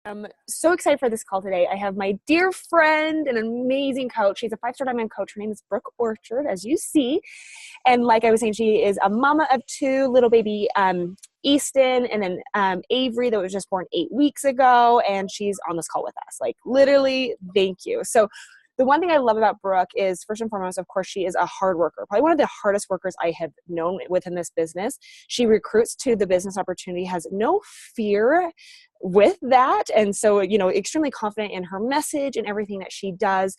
I'm so excited for this call today. I have my dear friend, an amazing coach. She's a 5-star diamond coach. Her name is Brooke Orchard, as you see. And like I was saying, she is a mama of 2, little baby Easton, and then Avery that was just born 8 weeks ago. And she's on this call with us. Like, literally, thank you. So the one thing I love about Brooke is, first and foremost, of course, she is a hard worker, probably one of the hardest workers I have known within this business. She recruits to the business opportunity, has no fear with that. And so, extremely confident in her message and everything that she does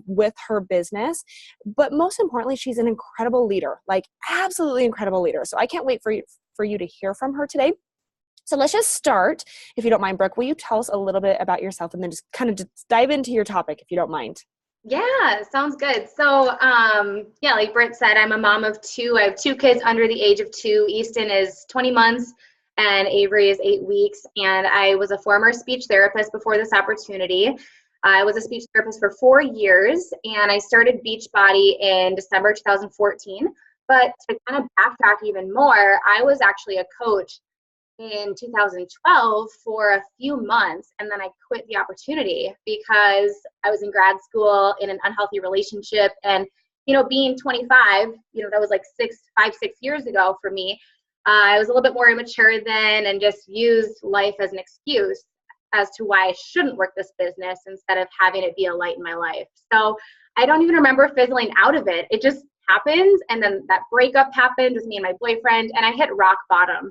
with her business. But most importantly, she's an incredible leader, like absolutely incredible leader. So I can't wait for you to hear from her today. So let's just start, if you don't mind, Brooke. Will you tell us a little bit about yourself and then just kind of dive into your topic, if you don't mind? Yeah, sounds good. So, like Britt said, I'm a mom of 2. I have 2 kids under the age of 2. Easton is 20 months and Avery is 8 weeks. And I was a former speech therapist before this opportunity. I was a speech therapist for 4 years, and I started Beachbody in December 2014. But to kind of backtrack even more, I was actually a coach in 2012 for a few months, and then I quit the opportunity because I was in grad school in an unhealthy relationship. And being 25, that was like 6 years ago for me. I was a little bit more immature then and just used life as an excuse as to why I shouldn't work this business instead of having it be a light in my life. So I don't even remember fizzling out of it. It just happened, and then that breakup happened with me and my boyfriend, and I hit rock bottom.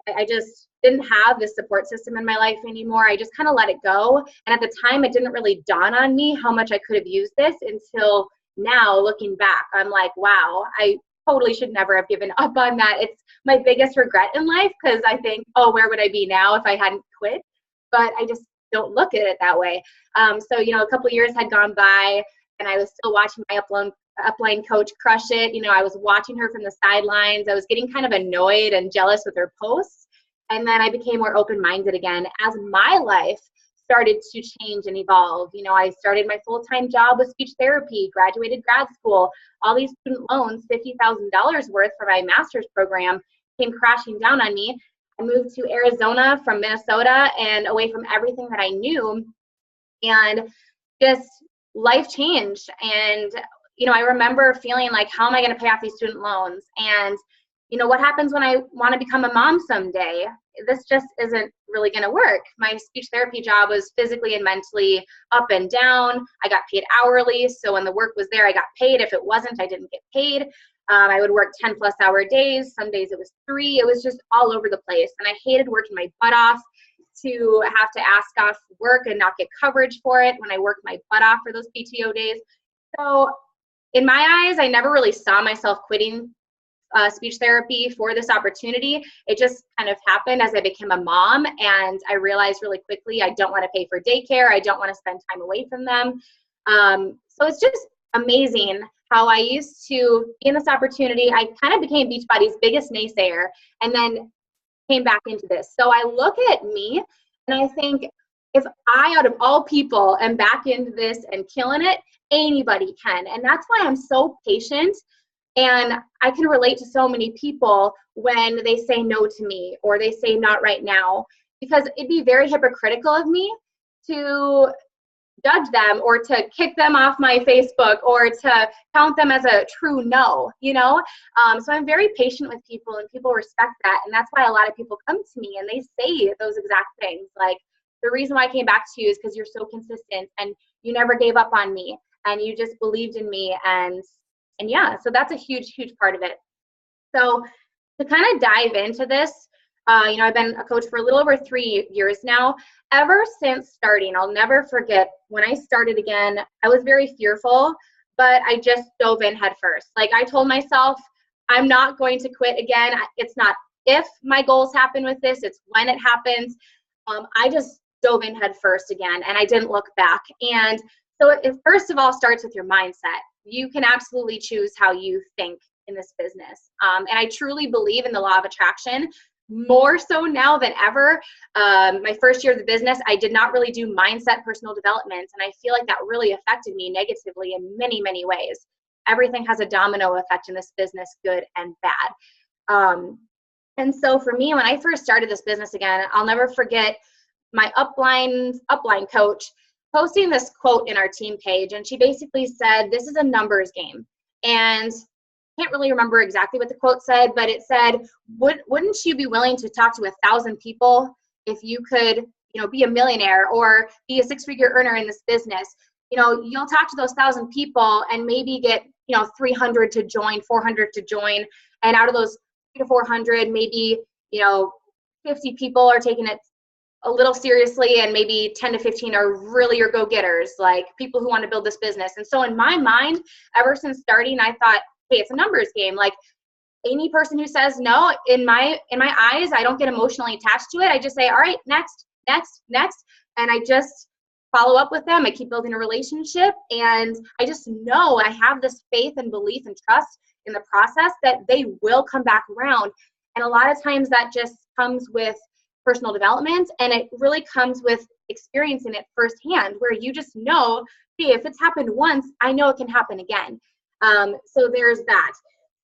I just didn't have this support system in my life anymore. I just kind of let it go. And at the time, it didn't really dawn on me how much I could have used this until now, looking back. I'm like, wow, I totally should never have given up on that. It's my biggest regret in life because I think, oh, where would I be now if I hadn't quit? But I just don't look at it that way. So, a couple of years had gone by and I was still watching my upline coach crush it. I was watching her from the sidelines. I was getting kind of annoyed and jealous with her posts. And then I became more open-minded again as my life started to change and evolve. I started my full-time job with speech therapy, graduated grad school, all these student loans, $50,000 worth for my master's program came crashing down on me. I moved to Arizona from Minnesota and away from everything that I knew. And just life changed. And I remember feeling like, how am I going to pay off these student loans? And, what happens when I want to become a mom someday? This just isn't really going to work. My speech therapy job was physically and mentally up and down. I got paid hourly. So when the work was there, I got paid. If it wasn't, I didn't get paid. I would work 10-plus-hour days. Some days it was 3. It was just all over the place. And I hated working my butt off to have to ask off work and not get coverage for it when I worked my butt off for those PTO days. So in my eyes, I never really saw myself quitting speech therapy for this opportunity. It just kind of happened as I became a mom, and I realized really quickly I don't want to pay for daycare. I don't want to spend time away from them. So it's just amazing how I used to be in this opportunity. I kind of became Beachbody's biggest naysayer and then came back into this. So I look at me and I think, if I, out of all people, am back into this and killing it, anybody can. And that's why I'm so patient. And I can relate to so many people when they say no to me or they say not right now, because it'd be very hypocritical of me to judge them or to kick them off my Facebook or to count them as a true no, So I'm very patient with people and people respect that. And that's why a lot of people come to me and they say those exact things. Like, the reason why I came back to you is because you're so consistent and you never gave up on me and you just believed in me. And yeah, so that's a huge, huge part of it. So to kind of dive into this, I've been a coach for a little over 3 years now. Ever since starting, I'll never forget when I started again, I was very fearful, but I just dove in head first. Like, I told myself, I'm not going to quit again. It's not if my goals happen with this, it's when it happens. I just dove in head first again, and I didn't look back. And so it first of all starts with your mindset. You can absolutely choose how you think in this business. And I truly believe in the law of attraction, more so now than ever. My first year of the business, I did not really do mindset personal development. And I feel like that really affected me negatively in many, many ways. Everything has a domino effect in this business, good and bad. And so for me, when I first started this business again, I'll never forget my upline coach posting this quote in our team page, and she basically said, this is a numbers game. And I can't really remember exactly what the quote said, but it said, wouldn't you be willing to talk to 1,000 people if you could, be a millionaire or be a six-figure earner in this business? You'll talk to those 1,000 people and maybe get, 300 to join, 400 to join. And out of those 300 to 400, maybe, 50 people are taking it a little seriously, and maybe 10 to 15 are really your go-getters, like people who want to build this business. And so in my mind, ever since starting, I thought, hey, it's a numbers game. Like, any person who says no, in my eyes, I don't get emotionally attached to it. I just say, all right, next. And I just follow up with them. I keep building a relationship, and I just know I have this faith and belief and trust in the process that they will come back around. And a lot of times that just comes with personal development, and it really comes with experiencing it firsthand, where you just know, hey, if it's happened once, I know it can happen again. So there's that.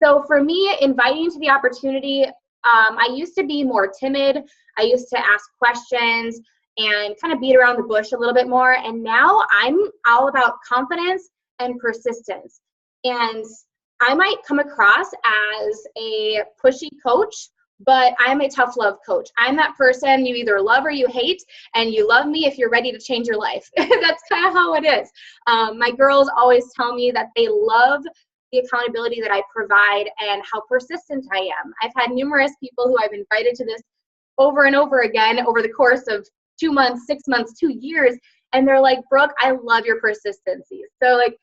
So for me, inviting to the opportunity, I used to be more timid. I used to ask questions and kind of beat around the bush a little bit more. And now I'm all about confidence and persistence. And I might come across as a pushy coach, but I'm a tough love coach. I'm that person you either love or you hate, and you love me if you're ready to change your life. That's kind of how it is. My girls always tell me that they love the accountability that I provide and how persistent I am. I've had numerous people who I've invited to this over and over again over the course of 2 months, 6 months, 2 years. And they're like, Brooke, I love your persistency. So like,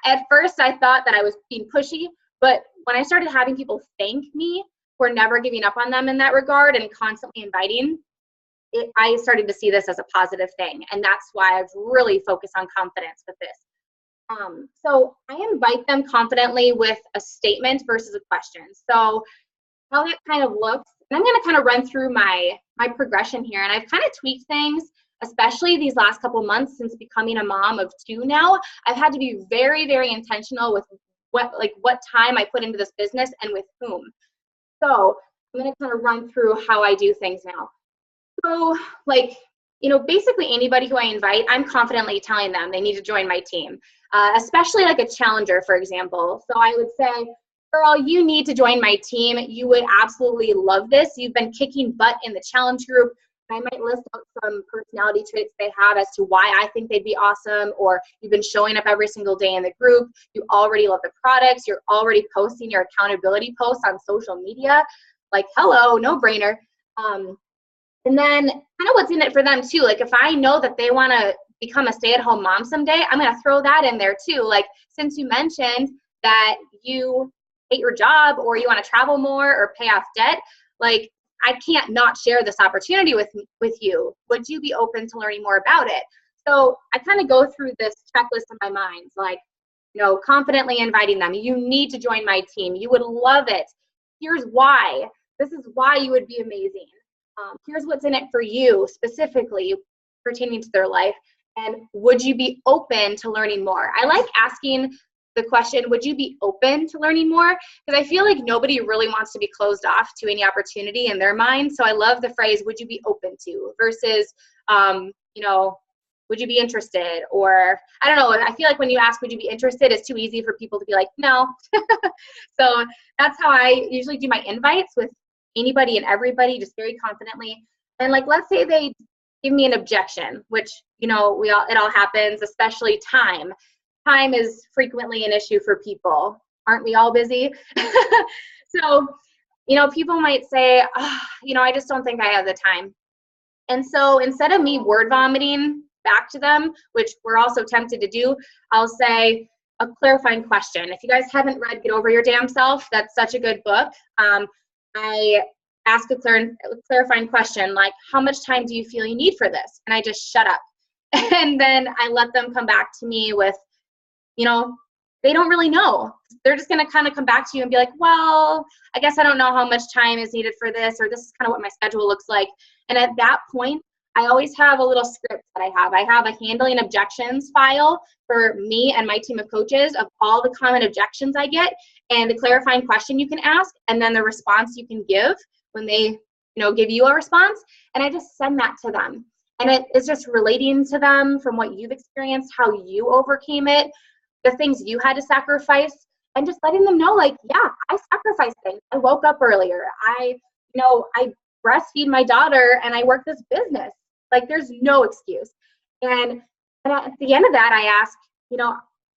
at first I thought that I was being pushy, but when I started having people thank me for never giving up on them in that regard and constantly inviting, I started to see this as a positive thing. And that's why I've really focused on confidence with this. So I invite them confidently with a statement versus a question. So how that kind of looks, and I'm going to kind of run through my progression here. And I've kind of tweaked things, especially these last couple months since becoming a mom of 2 now. I've had to be very, very intentional with what time I put into this business and with whom. So I'm going to kind of run through how I do things now. So basically anybody who I invite, I'm confidently telling them they need to join my team, especially like a challenger, for example. So I would say, girl, you need to join my team. You would absolutely love this. You've been kicking butt in the challenge group. I might list out some personality traits they have as to why I think they'd be awesome, or you've been showing up every single day in the group. You already love the products. You're already posting your accountability posts on social media. Like, hello, no brainer. And then kind of what's in it for them too. Like, if I know that they want to become a stay-at-home mom someday, I'm going to throw that in there too. Like, since you mentioned that you hate your job or you want to travel more or pay off debt, like, I can't not share this opportunity with you. Would you be open to learning more about it? So I kind of go through this checklist in my mind, like, confidently inviting them. You need to join my team. You would love it. Here's why. This is why you would be amazing. Here's what's in it for you specifically pertaining to their life. And would you be open to learning more? I like asking the question, would you be open to learning more? Because I feel like nobody really wants to be closed off to any opportunity in their mind. So I love the phrase, would you be open to, versus, would you be interested? Or I don't know. I feel like when you ask, would you be interested, it's too easy for people to be like, no. So that's how I usually do my invites, with anybody and everybody, just very confidently. And like, let's say they give me an objection, which, it all happens, especially time. Time is frequently an issue for people. Aren't we all busy? So, people might say, I just don't think I have the time. And so instead of me word vomiting back to them, which we're also tempted to do, I'll say a clarifying question. If you guys haven't read Get Over Your Damn Self, that's such a good book. I ask a clarifying question, like, how much time do you feel you need for this? And I just shut up. And then I let them come back to me with, they don't really know. They're just going to kind of come back to you and be like, well, I guess I don't know how much time is needed for this, or this is kind of what my schedule looks like. And at that point, I always have a little script that I have. I have a handling objections file for me and my team of coaches of all the common objections I get, and the clarifying question you can ask, and then the response you can give when they, give you a response. And I just send that to them. And it is just relating to them from what you've experienced, how you overcame it, the things you had to sacrifice, and just letting them know, like, yeah, I sacrificed things. I woke up earlier. I breastfeed my daughter and I work this business. Like, there's no excuse. And at the end of that, I ask,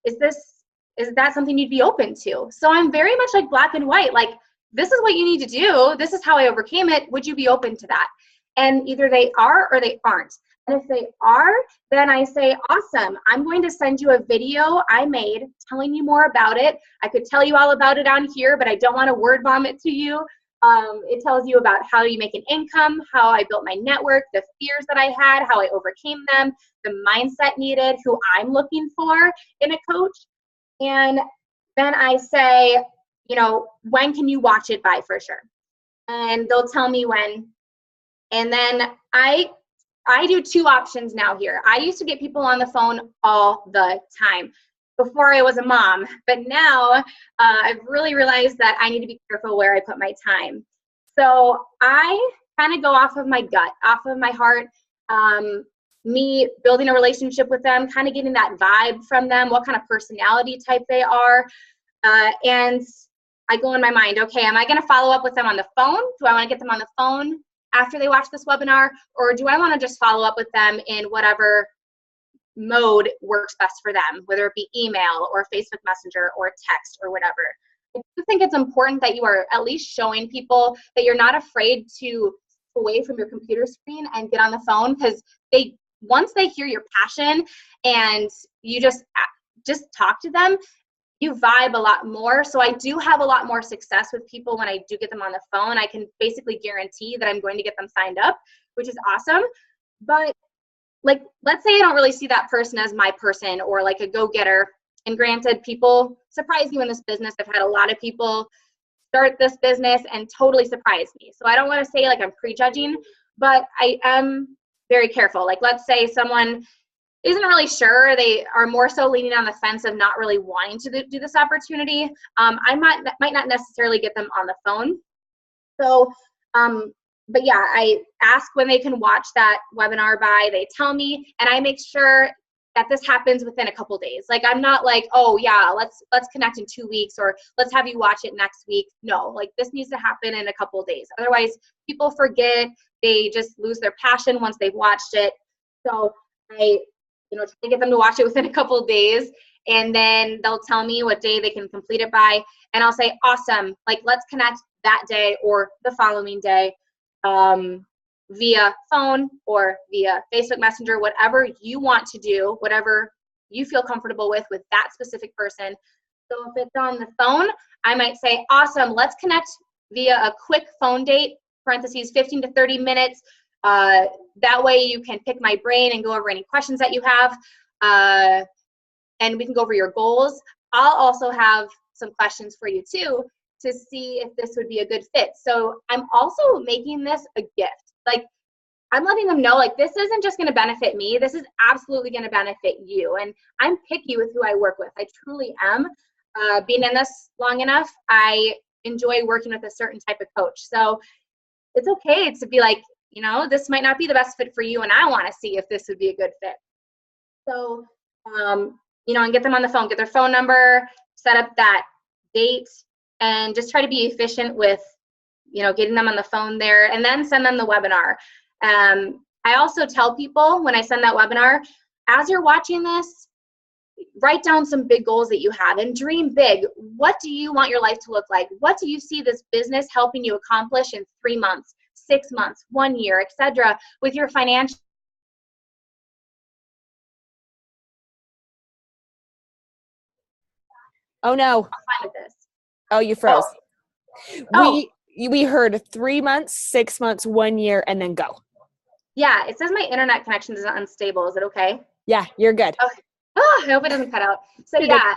is that something you'd be open to? So I'm very much like black and white. Like, this is what you need to do. This is how I overcame it. Would you be open to that? And either they are or they aren't. And if they are, then I say, awesome. I'm going to send you a video I made telling you more about it. I could tell you all about it on here, but I don't want to word vomit to you. It tells you about how you make an income, how I built my network, the fears that I had, how I overcame them, the mindset needed, who I'm looking for in a coach. And then I say, when can you watch it by for sure? And they'll tell me when. And then I do two options now here. I used to get people on the phone all the time before I was a mom, but now I've really realized that I need to be careful where I put my time. So I kind of go off of my gut, off of my heart, me building a relationship with them, kind of getting that vibe from them, what kind of personality type they are. And I go in my mind, okay, am I going to follow up with them on the phone? Do I want to get them on the phone after they watch this webinar? Or do I want to just follow up with them in whatever mode works best for them, whether it be email or Facebook Messenger or text or whatever? I do think it's important that you are at least showing people that you're not afraid to away from your computer screen and get on the phone, because once they hear your passion and you just talk to them, you vibe a lot more. So I do have a lot more success with people when I do get them on the phone. I can basically guarantee that I'm going to get them signed up, which is awesome. But like, let's say I don't really see that person as my person or like a go-getter. And granted, people surprise you in this business. I've had a lot of people start this business and totally surprise me. So I don't want to say like I'm prejudging, but I am very careful. Like, let's say someone isn't really sure, they are more so leaning on the fence of not really wanting to do this opportunity. I might not necessarily get them on the phone. So, but yeah, I ask when they can watch that webinar by, they tell me, and I make sure that this happens within a couple days. Like, I'm not like, oh yeah, let's connect in 2 weeks, or let's have you watch it next week. No, like, this needs to happen in a couple days. Otherwise, people forget, they just lose their passion once they've watched it. So I try to get them to watch it within a couple of days, and then they'll tell me what day they can complete it by, and I'll say, awesome, like, let's connect that day or the following day, via phone or via Facebook Messenger, whatever you want to do, whatever you feel comfortable with that specific person. So if it's on the phone, I might say, awesome, let's connect via a quick phone date, parentheses, 15 to 30 minutes. That way you can pick my brain and go over any questions that you have, and we can go over your goals. I'll also have some questions for you too, to see if this would be a good fit. So I'm also making this a gift. Like, I'm letting them know, like, this isn't just going to benefit me. This is absolutely going to benefit you. And I'm picky with who I work with. I truly am. Being in this long enough, I enjoy working with a certain type of coach. So it's okay to be like, this might not be the best fit for you, and I want to see if this would be a good fit. So, and get them on the phone, get their phone number, set up that date, and just try to be efficient with, getting them on the phone there, and then send them the webinar. I also tell people when I send that webinar, as you're watching this, write down some big goals that you have and dream big. What do you want your life to look like? What do you see this business helping you accomplish in 3 months, 6 months, 1 year, etc., with your financial? Oh no. I'm fine with this. Oh, you froze. Oh. We heard 3 months, 6 months, 1 year, and then go. Yeah, it says my internet connection is unstable. Is it okay? Yeah, you're good. Okay. Oh, I hope it doesn't cut out. So yeah,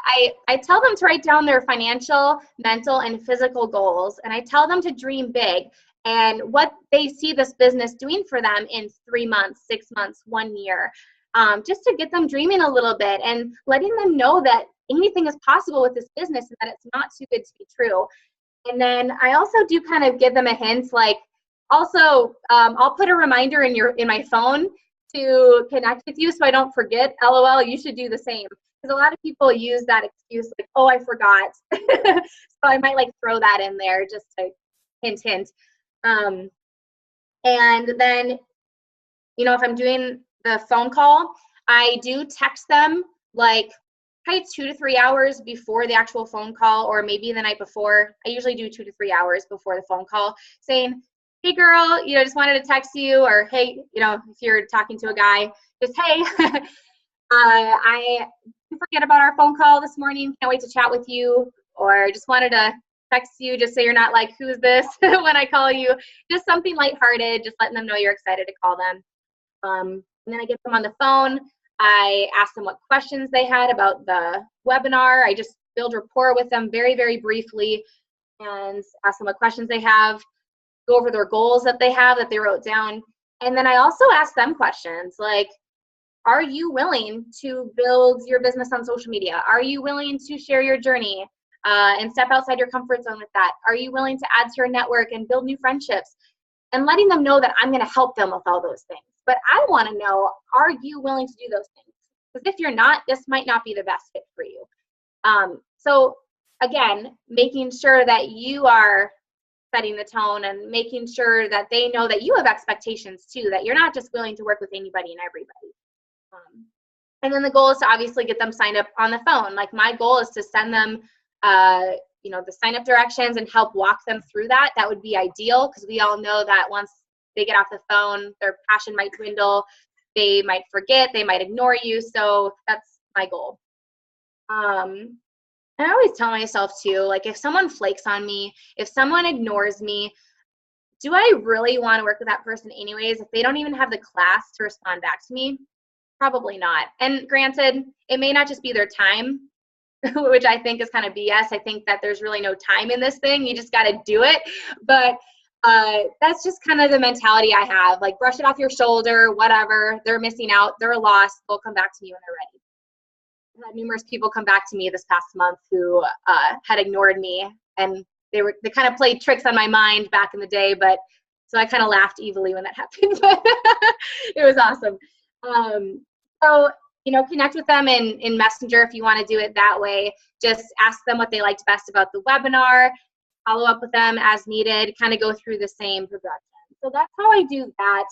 I tell them to write down their financial, mental, and physical goals, and I tell them to dream big and what they see this business doing for them in 3 months, 6 months, 1 year, just to get them dreaming a little bit and letting them know that anything is possible with this business and that it's not too good to be true. And then I also do kind of give them a hint, like, also, I'll put a reminder in my phone to connect with you so I don't forget. LOL, you should do the same. Because a lot of people use that excuse like, oh, I forgot. So I might like throw that in there just to hint. And then, you know, if I'm doing the phone call, I do text them like probably 2 to 3 hours before the actual phone call, or maybe the night before. I usually do 2 to 3 hours before the phone call, saying, hey girl, you know, just wanted to text you, or hey, you know, if you're talking to a guy, just hey, I forget about our phone call this morning. Can't wait to chat with you, or just wanted to text you just so you're not like, who's this when I call you. Just something lighthearted, just letting them know you're excited to call them. And then I get them on the phone. I ask them what questions they had about the webinar. I just build rapport with them very, very briefly and ask them what questions they have, go over their goals that they have that they wrote down. And then I also ask them questions like, are you willing to build your business on social media? Are you willing to share your journey and step outside your comfort zone with that? Are you willing to add to your network and build new friendships? And letting them know that I'm going to help them with all those things. But I want to know, are you willing to do those things? Because if you're not, this might not be the best fit for you. So again, making sure that you are setting the tone and making sure that they know that you have expectations too, that you're not just willing to work with anybody and everybody. And then the goal is to obviously get them signed up on the phone. Like my goal is to send them, you know, the sign up directions and help walk them through that. That would be ideal, because we all know that once they get off the phone, their passion might dwindle. They might forget, they might ignore you. So that's my goal. And I always tell myself too, like if someone flakes on me, if someone ignores me, do I really want to work with that person anyways? If they don't even have the class to respond back to me? Probably not. And granted, it may not just be their time, which I think is kind of BS. I think that there's really no time in this thing. You just got to do it. But that's just kind of the mentality I have. Like, brush it off your shoulder, whatever. They're missing out. They're lost. They'll come back to me when they're ready. I've had numerous people come back to me this past month who had ignored me, and they kind of played tricks on my mind back in the day. But so I kind of laughed evilly when that happened. But it was awesome. So, you know, connect with them in Messenger if you want to do it that way. Just ask them what they liked best about the webinar, follow up with them as needed, kind of go through the same progression. So that's how I do that.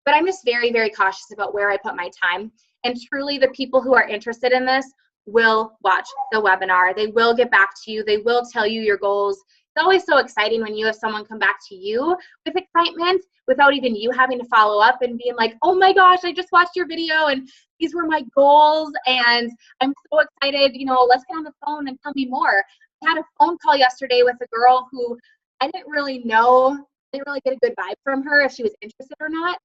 But I'm just very, very cautious about where I put my time. And truly, the people who are interested in this will watch the webinar. They will get back to you. They will tell you your goals. It's always so exciting when you have someone come back to you with excitement without even you having to follow up and being like, oh my gosh, I just watched your video and these were my goals and I'm so excited, you know, let's get on the phone and tell me more. I had a phone call yesterday with a girl who I didn't really know, didn't really get a good vibe from her if she was interested or not.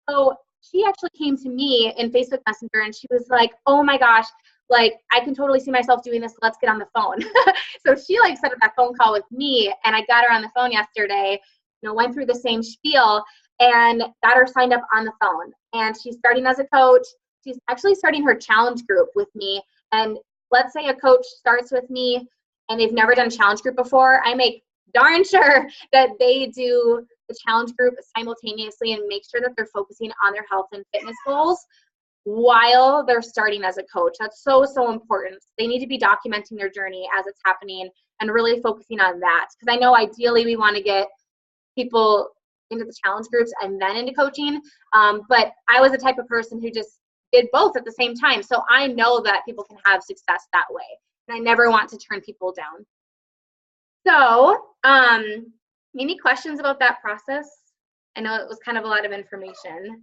So she actually came to me in Facebook Messenger and she was like, oh my gosh, like I can totally see myself doing this. Let's get on the phone. So she like set up that phone call with me and I got her on the phone yesterday, you know, went through the same spiel and got her signed up on the phone. And she's starting as a coach. She's actually starting her challenge group with me. And let's say a coach starts with me and they've never done challenge group before. I make darn sure that they do the challenge group simultaneously and make sure that they're focusing on their health and fitness goals while they're starting as a coach. That's so, so important. They need to be documenting their journey as it's happening and really focusing on that. Because I know ideally we want to get people into the challenge groups and then into coaching. But I was the type of person who just did both at the same time. So I know that people can have success that way. And I never want to turn people down. So, any questions about that process? I know it was kind of a lot of information.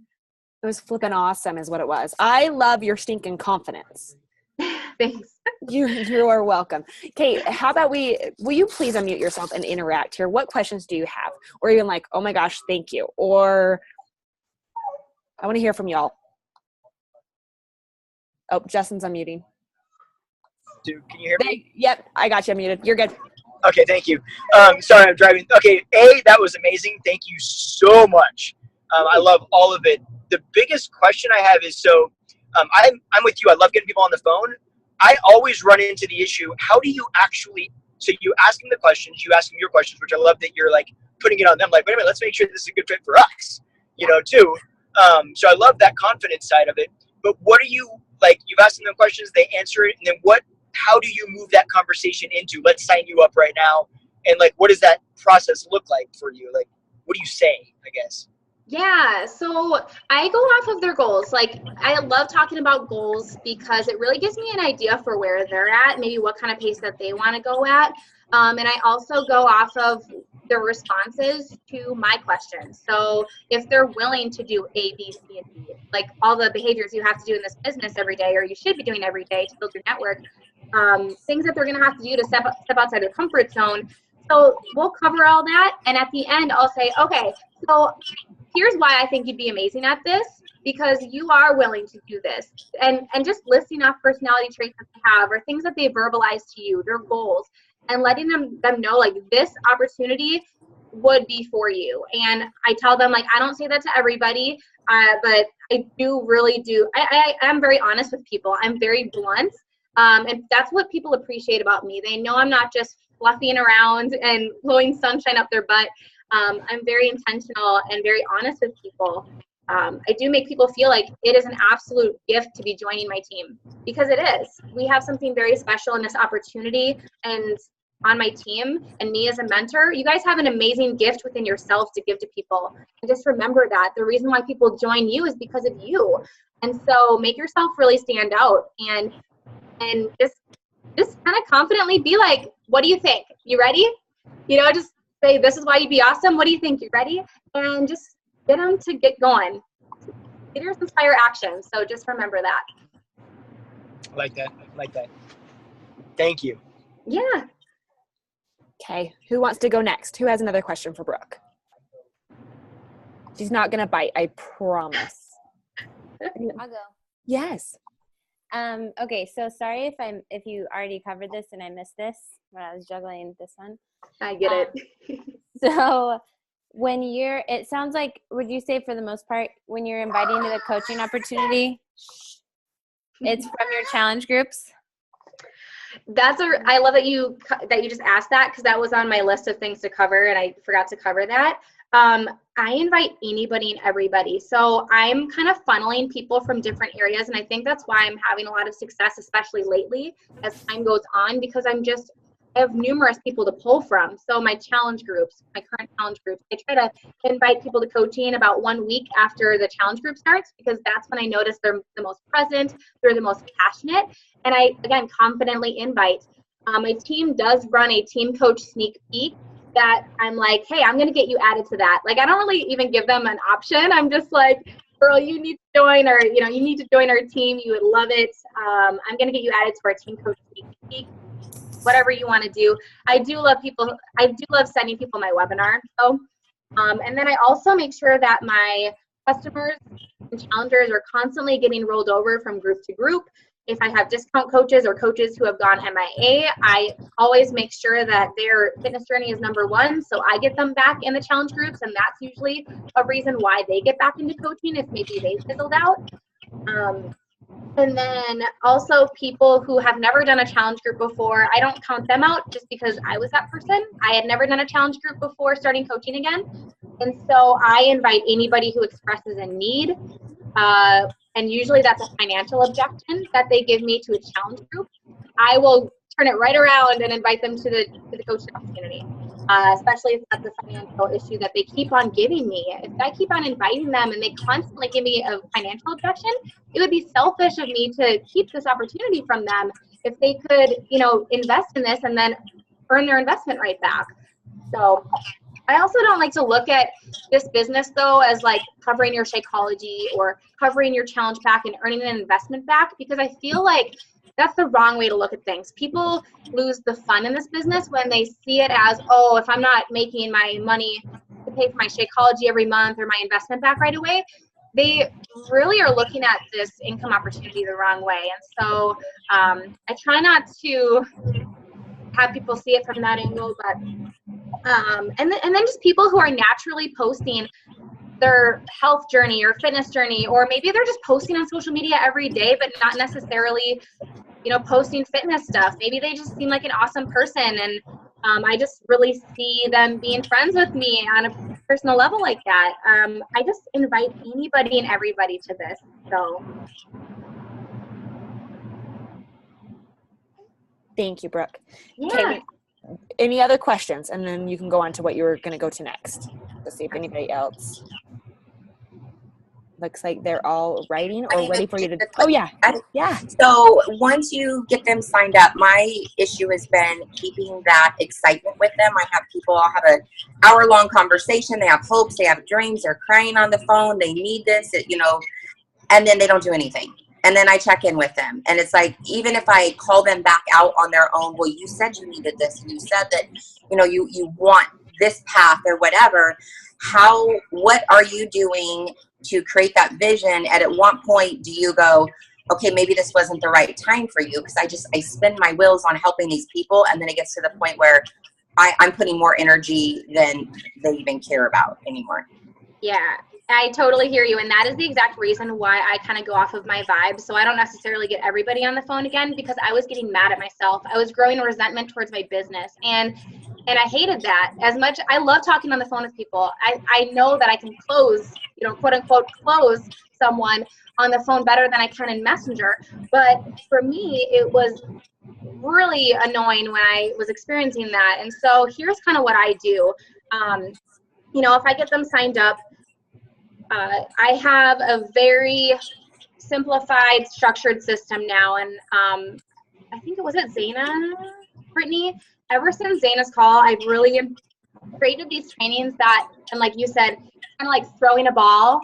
It was flipping awesome is what it was. I love your stinking confidence. Thanks. You are welcome. Kate, how about will you please unmute yourself and interact here? What questions do you have? Or even like, oh my gosh, thank you. Or I want to hear from y'all. Oh, Justin's unmuting. Can you hear me? Yep, I got you unmuted. You're good. Okay, thank you. Sorry, I'm driving. Okay, that was amazing. Thank you so much. I love all of it. The biggest question I have is, so I'm with you. I love getting people on the phone. I always run into the issue, how do you actually, so you ask them the questions, you ask them your questions, which I love that you're like putting it on them, like, wait a minute, let's make sure this is a good fit for us, you know, too. So I love that confidence side of it. But what are you, like, you've asked them questions, they answer it, and then how do you move that conversation into, let's sign you up right now? And like, what does that process look like for you? Like, what do you say, I guess? Yeah, so I go off of their goals. Like, I love talking about goals because it really gives me an idea for where they're at, maybe what kind of pace that they want to go at. And I also go off of their responses to my questions. So if they're willing to do A, B, C, and D, like all the behaviors you have to do in this business every day, or you should be doing every day to build your network, things that they're going to have to do to step outside their comfort zone. So we'll cover all that. And at the end, I'll say, okay, so here's why I think you'd be amazing at this, because you are willing to do this. And just listing off personality traits that they have, or things that they verbalize to you, their goals, and letting them know, like, this opportunity would be for you. And I tell them, like, I don't say that to everybody, but I really do. I'm very honest with people. I'm very blunt. And that's what people appreciate about me. They know I'm not just fluffing around and blowing sunshine up their butt. I'm very intentional and very honest with people. I do make people feel like it is an absolute gift to be joining my team, because it is. We have something very special in this opportunity, and on my team and me as a mentor, you guys have an amazing gift within yourself to give to people. And just remember that the reason why people join you is because of you. And so make yourself really stand out, and just kind of confidently be like, what do you think? You ready? Just say, this is why you'd be awesome. What do you think? You ready? And just get them to get going. Leaders inspire action. So just remember that. I like that. Thank you. Yeah. Okay. Who wants to go next? Who has another question for Brooke? She's not going to bite, I promise. I'll go. Yes. Okay, so sorry if you already covered this and I missed this when I was juggling this one. I get it. So it sounds like, would you say for the most part, when you're inviting to the coaching opportunity, it's from your challenge groups? I love that you just asked that, because that was on my list of things to cover and I forgot to cover that. I invite anybody and everybody. So I'm kind of funneling people from different areas. And I think that's why I'm having a lot of success, especially lately as time goes on, because I have numerous people to pull from. So my challenge groups, my current challenge groups, I try to invite people to coaching about 1 week after the challenge group starts, because that's when I notice they're the most present, they're the most passionate. And I, again, confidently invite. My team does run a team coach sneak peek that I'm like, hey, I'm going to get you added to that. Like, I don't really even give them an option. I'm just like, girl, you need to join, or, you need to join our team. You would love it. I'm going to get you added to our team coach sneak peek. Whatever you want to do. I do love sending people my webinar. So, and then I also make sure that my customers and challengers are constantly getting rolled over from group to group. If I have discount coaches or coaches who have gone MIA, I always make sure that their fitness journey is number one. So I get them back in the challenge groups, and that's usually a reason why they get back into coaching, if maybe they fizzled out. And then also people who have never done a challenge group before, I don't count them out just because I was that person. I had never done a challenge group before starting coaching again. And so I invite anybody who expresses a need. And usually that's a financial objection that they give me to a challenge group. I will turn it right around and invite them to the coaching opportunity, especially if that's a financial issue that they keep on giving me. If I keep on inviting them and they constantly give me a financial objection, it would be selfish of me to keep this opportunity from them if they could, invest in this and then earn their investment right back. So I also don't like to look at this business, though, as like covering your Shakeology or covering your challenge pack and earning an investment back, because I feel like that's the wrong way to look at things. People lose the fun in this business when they see it as, oh, if I'm not making my money to pay for my Shakeology every month or my investment back right away, they really are looking at this income opportunity the wrong way. And so I try not to have people see it from that angle, but and then just people who are naturally posting their health journey or fitness journey, or maybe they're just posting on social media every day, but not necessarily, posting fitness stuff. Maybe they just seem like an awesome person, and I just really see them being friends with me on a personal level like that. I just invite anybody and everybody to this. So. Thank you, Brooke. Yeah. Okay, any other questions? And then you can go on to what you were going to go to next. Let's see if anybody else. Looks like they're all writing or ready for you to. Oh, yeah. Yeah. So once you get them signed up, my issue has been keeping that excitement with them. I have people, I'll have an hour-long conversation. They have hopes, they have dreams, they're crying on the phone, they need this, and then they don't do anything. And then I check in with them. And it's like, even if I call them back out on their own, well, you said you needed this, and you said that, you want this path or whatever. What are you doing to create that vision? And at what point do you go, okay, maybe this wasn't the right time for you? Because I spin my wheels on helping these people. And then it gets to the point where I'm putting more energy than they even care about anymore. Yeah, I totally hear you. And that is the exact reason why I kind of go off of my vibe. So I don't necessarily get everybody on the phone again, because I was getting mad at myself. I was growing resentment towards my business. And I hated that as much. I love talking on the phone with people. I know that I can close, quote unquote, close someone on the phone better than I can in Messenger. But for me, it was really annoying when I was experiencing that. And so here's kind of what I do. If I get them signed up, I have a very simplified, structured system now. And I think it was Zaina, Brittany. Ever since Zaina's call, I've really created these trainings that, and like you said, kind of like throwing a ball,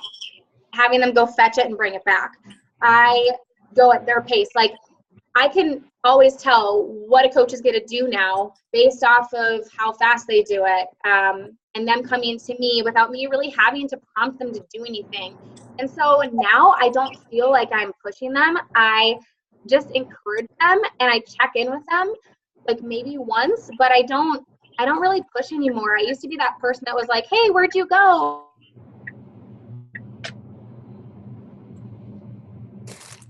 having them go fetch it and bring it back. I go at their pace. Like, I can always tell what a coach is going to do now based off of how fast they do it, and them coming to me without me really having to prompt them to do anything. And so now I don't feel like I'm pushing them. I just encourage them and I check in with them, like maybe once, but I don't really push anymore. I used to be that person that was like, hey, where'd you go?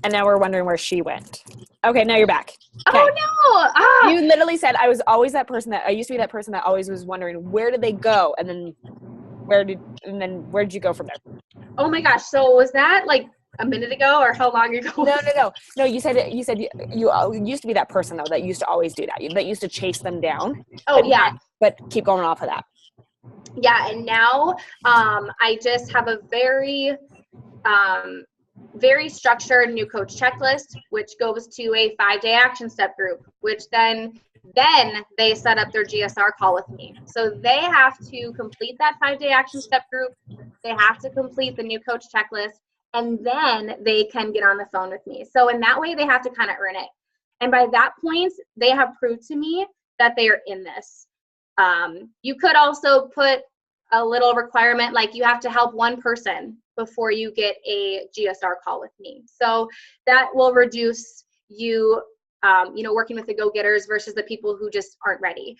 And now we're wondering where she went. Okay, now you're back. Okay. Oh no! Ah. You literally said I used to be that person that always was wondering where did they go, and then where did you go from there? Oh my gosh! So was that like a minute ago, or how long ago? No. You said you used to be that person though that used to always do that. That used to chase them down. Oh yeah. But keep going off of that. Yeah, and now I just have a very structured new coach checklist, which goes to a 5-day action step group, which then they set up their GSR call with me. So they have to complete that 5-day action step group. They have to complete the new coach checklist, and then they can get on the phone with me. So in that way, they have to kind of earn it. And by that point, they have proved to me that they are in this. You could also put a little requirement, like you have to help one person before you get a GSR call with me. So that will reduce you, working with the go-getters versus the people who just aren't ready.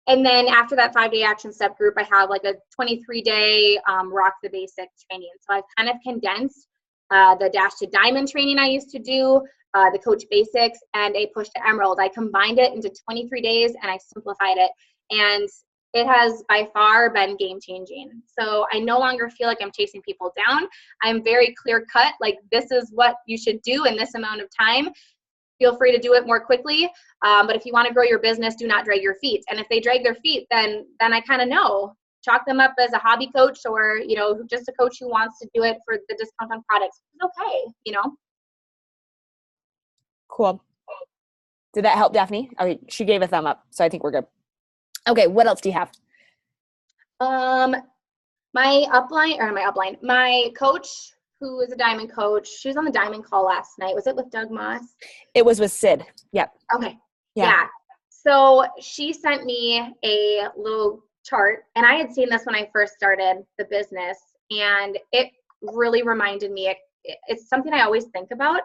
And then after that 5-day action step group, I have like a 23-day rock the basics training. So I've kind of condensed the Dash to Diamond training I used to do, the Coach Basics, and a Push to Emerald. I combined it into 23 days and I simplified it. And it has by far been game changing. So I no longer feel like I'm chasing people down. I'm very clear cut, like this is what you should do in this amount of time. Feel free to do it more quickly. But if you want to grow your business, do not drag your feet. And if they drag their feet, then I kind of know. Chalk them up as a hobby coach or, just a coach who wants to do it for the discount on products. It's okay, Cool. Did that help, Daphne? Okay, she gave a thumb up, so I think we're good. Okay, what else do you have? My coach, who is a diamond coach, she was on the diamond call last night. Was it with Doug Moss? It was with Sid. Yep. Okay. Yeah. So she sent me a little chart, and I had seen this when I first started the business, and it really reminded me, it's something I always think about,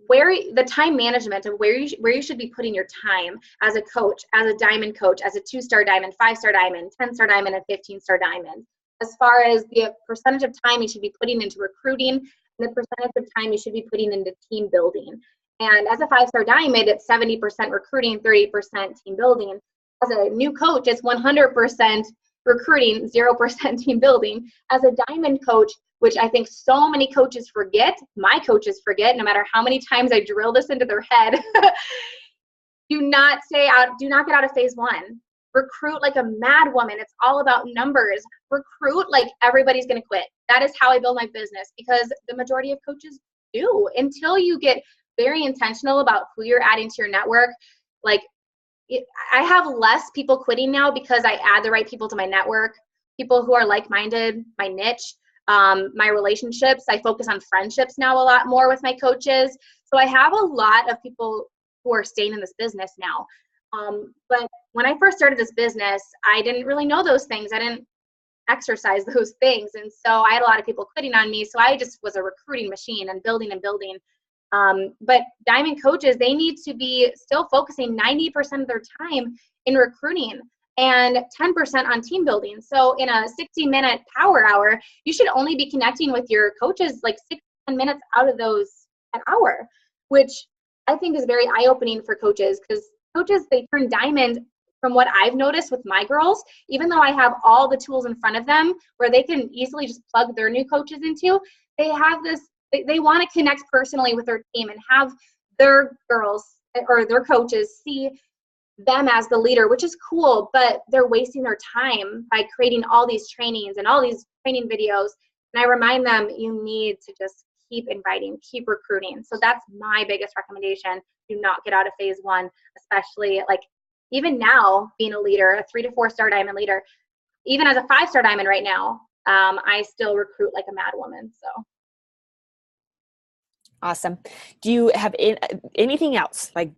where the time management of where you should be putting your time as a coach, as a diamond coach, as a 2-star diamond, 5-star diamond, 10-star diamond, and 15-star diamond, as far as the percentage of time you should be putting into recruiting and the percentage of time you should be putting into team building. And as a 5-star diamond, it's 70% recruiting, 30% team building. As a new coach, it's 100% recruiting, 0% team building. As a diamond coach, which I think so many coaches forget, my coaches forget, no matter how many times I drill this into their head, do not get out of phase one. Recruit like a mad woman. It's all about numbers. Recruit like everybody's going to quit. That is how I build my business, because the majority of coaches do. Until you get very intentional about who you're adding to your network. Like, I have less people quitting now because I add the right people to my network, people who are like-minded, my niche, my relationships. I focus on friendships now a lot more with my coaches. So I have a lot of people who are staying in this business now. But when I first started this business, I didn't really know those things. I didn't exercise those things. And so I had a lot of people quitting on me. So I just was a recruiting machine and building and building. But diamond coaches, they need to be still focusing 90% of their time in recruiting and 10% on team building. So in a 60-minute power hour, you should only be connecting with your coaches like 6 to 10 minutes out of those an hour, which I think is very eye-opening for coaches, because coaches, they turn diamond. From what I've noticed with my girls, even though I have all the tools in front of them where they can easily just plug their new coaches into, they have this, they want to connect personally with their team and have their girls or their coaches see them as the leader, which is cool, but they're wasting their time by creating all these trainings and all these training videos. And I remind them, you need to just keep inviting, keep recruiting. So that's my biggest recommendation. Do not get out of phase one, especially like even now being a leader, a 3 to 4 star diamond leader, even as a 5-star diamond right now, I still recruit like a mad woman. So. Awesome. Do you have anything else? Like,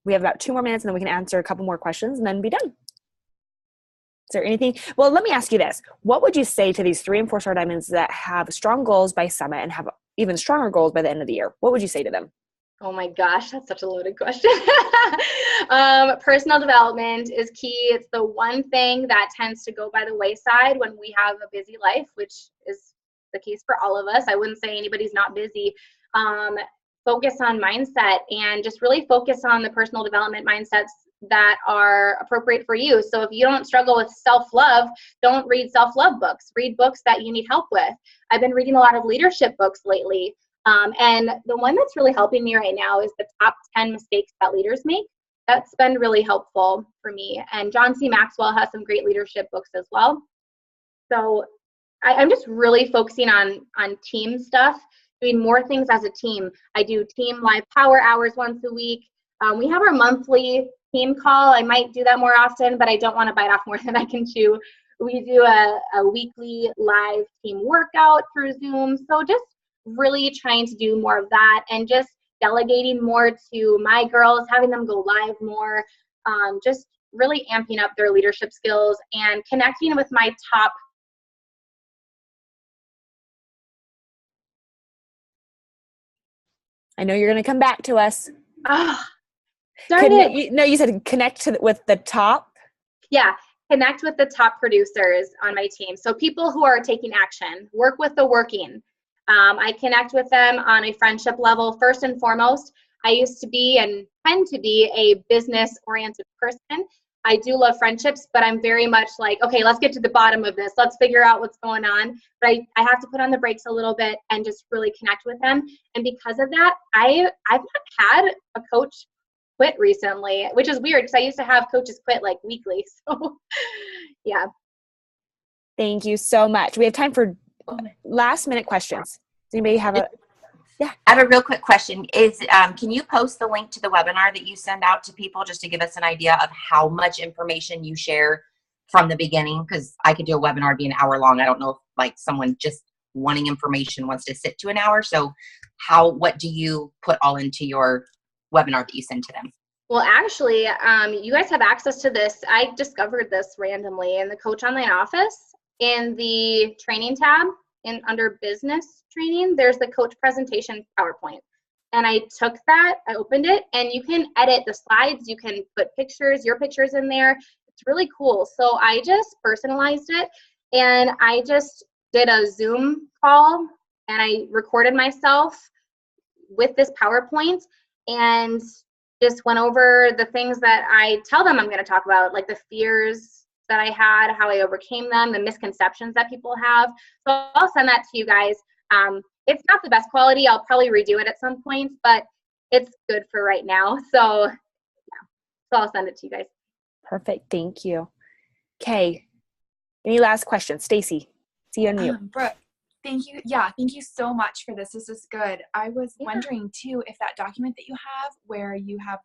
we have about 2 more minutes and then we can answer a couple more questions and then be done. Is there anything? Well, let me ask you this. What would you say to these 3 and 4 star diamonds that have strong goals by summit and have even stronger goals by the end of the year? What would you say to them? Oh my gosh, that's such a loaded question. Personal development is key. It's the one thing that tends to go by the wayside when we have a busy life, which is the case for all of us. I wouldn't say anybody's not busy. Focus on mindset and just really focus on the personal development mindsets that are appropriate for you. So if you don't struggle with self-love, don't read self-love books. Read books that you need help with. I've been reading a lot of leadership books lately. And the one that's really helping me right now is the top 10 mistakes that leaders make. That's been really helpful for me. And John C. Maxwell has some great leadership books as well. So I'm just really focusing on team stuff, doing more things as a team. I do team live power hours once a week. We have our monthly team call. I might do that more often, but I don't want to bite off more than I can chew. We do a weekly live team workout through Zoom. So just really trying to do more of that and just delegating more to my girls, having them go live more, just really amping up their leadership skills and connecting with my top. I know you're going to come back to us. You said connect with the top. Yeah, connect with the top producers on my team. So people who are taking action, work with the working. I connect with them on a friendship level. First and foremost, I used to be and tend to be a business-oriented person. I do love friendships, but I'm very much like, okay, let's get to the bottom of this. Let's figure out what's going on. But I have to put on the brakes a little bit and just really connect with them. And because of that, I've not had a coach quit recently, which is weird because I used to have coaches quit like weekly. So yeah. Thank you so much. We have time for last minute questions. Does anybody have a? Yeah. I have a real quick question. Can you post the link to the webinar that you send out to people just to give us an idea of how much information you share from the beginning? Because I could do a webinar be an hour long. I don't know if like someone just wanting information wants to sit to an hour. So what do you put all into your webinar that you send to them? Well, actually, you guys have access to this. I discovered this randomly in the Coach Online office. In the training tab under business training, there's the coach presentation PowerPoint. And I took that, I opened it, and you can edit the slides. You can put your pictures in there. It's really cool. So I just personalized it, and I just did a Zoom call, and I recorded myself with this PowerPoint and just went over the things that I tell them I'm going to talk about, like the fears that I had, how I overcame them, the misconceptions that people have. So I'll send that to you guys. It's not the best quality. I'll probably redo it at some point, but it's good for right now. So yeah, so I'll send it to you guys. Perfect. Thank you. Okay. Any last questions? Stacy, see you on mute. Brooke, thank you. Yeah, thank you so much for this. This is good. I was wondering too, if that document that you have where you have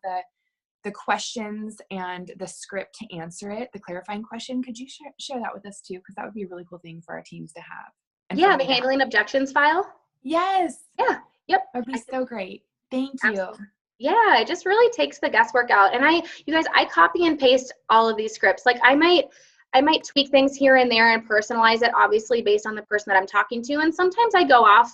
the questions and the script to answer it, the clarifying question, could you share that with us too? Because that would be a really cool thing for our teams to have. And yeah, the handling objections file. Yes. Yeah. Yep. That'd be so great. Thank you. Absolutely. Yeah, it just really takes the guesswork out. And you guys, I copy and paste all of these scripts. Like I might tweak things here and there and personalize it, obviously based on the person that I'm talking to. And sometimes I go off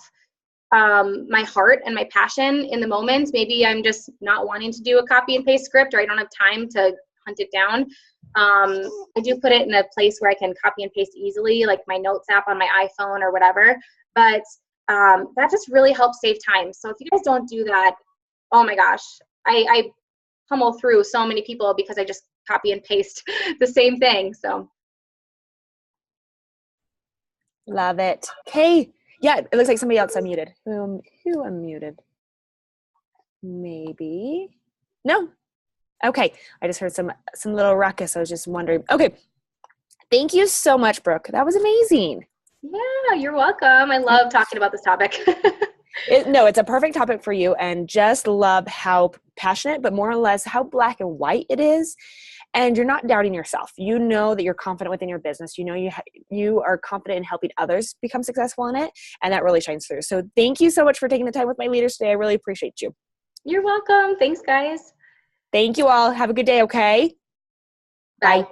my heart and my passion in the moment. Maybe I'm just not wanting to do a copy and paste script, or I don't have time to hunt it down. I do put it in a place where I can copy and paste easily, like my notes app on my iPhone or whatever. But that just really helps save time. So if you guys don't do that, oh my gosh, I pummel through so many people because I just copy and paste the same thing. So Love it. Okay. Yeah, it looks like somebody else unmuted. Who unmuted? Maybe. No. Okay. I just heard some little ruckus. I was just wondering. Okay. Thank you so much, Brooke. That was amazing. Yeah, you're welcome. I love talking about this topic. It's a perfect topic for you, and just love how passionate, but more or less how black and white it is. And you're not doubting yourself. You know that you're confident within your business. You know you are confident in helping others become successful in it, and that really shines through. So thank you so much for taking the time with my leaders today. I really appreciate you. You're welcome. Thanks, guys. Thank you all. Have a good day, okay? Bye.